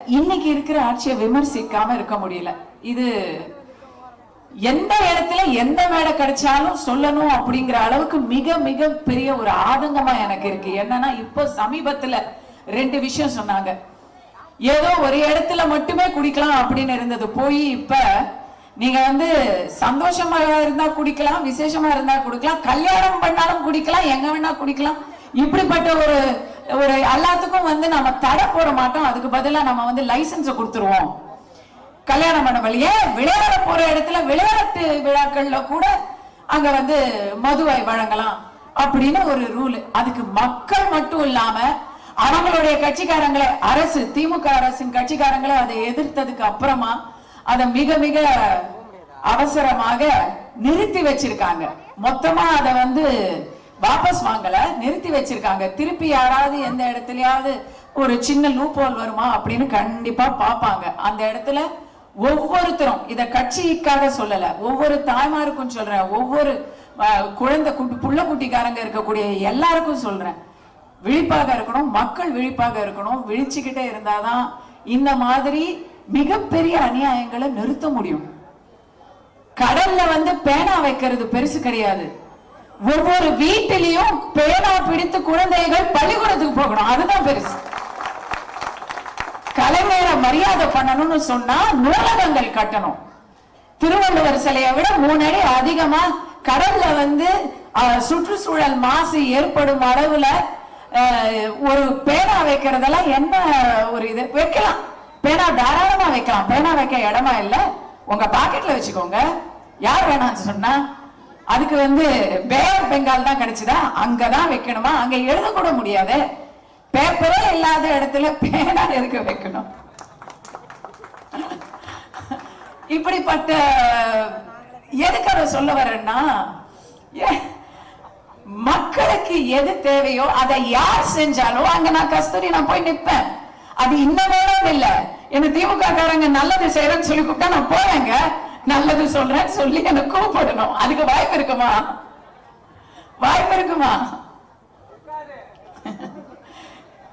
இன்னைக்கு இருக்கிற ஆட்சியை விமர்சிக்காம இருக்க முடியல. இது எந்த இடத்துல எந்த மேடை கிடைச்சாலும் சொல்லணும் அப்படிங்கிற அளவுக்கு மிக மிக பெரிய ஒரு ஆதங்கமா எனக்கு இருக்கு. என்னன்னா இப்போ சமீபத்துல ரெண்டு விஷயம் சொன்னாங்க. ஏதோ ஒரு இடத்துல மட்டுமே குடிக்கலாம் அப்படின்னு இருந்தது போய் இப்ப நீங்க சந்தோஷமா இருந்தா குடிக்கலாம், விசேஷமா இருந்தா குடிக்கலாம், கல்யாணம் பண்ணாலும் குடிக்கலாம், எங்க வேணா குடிக்கலாம். இப்படிப்பட்ட ஒரு ஒரு எல்லாத்துக்கும் நம்ம தடை போட மாட்டோம். அதுக்கு பதிலா நம்ம லைசன்ஸ் கொடுத்துருவோம். கல்யாணம் பண்ண ஏன் விளையாட போற இடத்துல விளையாட்டு விழாக்கள்ல கூட அங்க மதுவை வழங்கலாம் அப்படின்னு ஒரு ரூல். அதுக்கு மக்கள் மட்டும் இல்லாம அவங்களுடைய கட்சிக்காரங்களை, அரசு திமுக அரசின் கட்சிக்காரங்களை அதை எதிர்த்ததுக்கு அப்புறமா அதை மிக மிக அவசரமாக நிறுத்தி வச்சிருக்காங்க. மொத்தமா அதை வாபஸ் வாங்கல, நிறுத்தி வச்சிருக்காங்க. திருப்பி யாராவது எந்த இடத்துலயாவது ஒரு சின்ன லூப் ஹோல் வருமா அப்படின்னு கண்டிப்பா பாப்பாங்க. அந்த இடத்துல ஒவ்வொருத்தரும், இத கட்சிக்காக சொல்லல, ஒவ்வொரு தாய்மாருக்கும் சொல்றேன், ஒவ்வொரு குழந்தை புள்ள குட்டிக்காரங்க இருக்கக்கூடிய எல்லாருக்கும் சொல்றேன், விழிப்பாக இருக்கணும். மக்கள் விழிப்பாக இருக்கணும். விழிச்சுக்கிட்டே இருந்தாதான் இந்த மாதிரி மிகப்பெரிய அநியாயங்களை நிறுத்த முடியும். கடல்ல பேனா வைக்கிறது பெருசு கிடையாது. ஒவ்வொரு வீட்டிலையும் பேனா பிடித்து குழந்தைகள் பள்ளிக்கூடத்துக்கு போகணும், அதுதான் பெருசு. கலைஞரை மரியாதை பண்ணணும்னு சொன்னா நூலகங்கள் கட்டணும். திருவள்ளுவர் சிலையை விட 3 அடி அதிகமா கடல்ல சுற்றுச்சூழல் மாசு ஏற்படும் அளவுல ஒரு பேனா வைக்கிறதெல்லாம் என்ன ஒரு இது வைக்கலாம். பேனா தாராளமா வைக்கலாம். பேனா வைக்க இடமா இல்ல, உங்க பாக்கெட்ல வச்சுக்கோங்க. யார் வேணாம்னு சொன்னா அதுக்கு பே ஆஃப் பெங்கால் தான் கிடைச்சுதா, அங்கதான் வைக்கணுமா? அங்க எழுத கூட முடியாது. பேப்பரே இல்லாத இடத்துல பேனா எதுக்கு வைக்கணும்? இப்படிப்பட்ட எதுக்கு அதை சொல்ல வரேன்னா, மக்களுக்கு எது தேவையோ அதை யார் செஞ்சாலும் அங்க நான் கஸ்தூரி நான் போய் நிற்பேன். அது இன்னமும் இல்ல. என்ன திமுக காரங்க நல்லது செய்யறேன்னு சொல்லி கூப்பிட்டா நான் போவேங்க. நல்லது சொல்றேன்னு சொல்லி என்ன கூப்பிடணும். அதுக்கு வாய்ப்பு இருக்குமா? வாய்ப்பு இருக்குமா?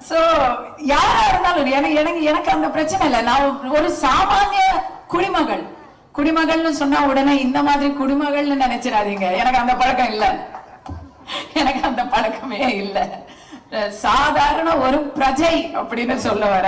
சோ யாரா இருந்தாலும் எனக்கு அந்த பிரச்சனை இல்லை. நான் ஒரு சாமானிய குடிமகள்னு சொன்னா உடனே இந்த மாதிரி குடிமகள்னு நினைச்சிடாதீங்க. எனக்கு அந்த பழக்கம் இல்லை. எனக்கு அந்த பழக்கமே இல்லை. சாதாரண ஒரு பிரஜை அப்படின்னு சொல்ல வர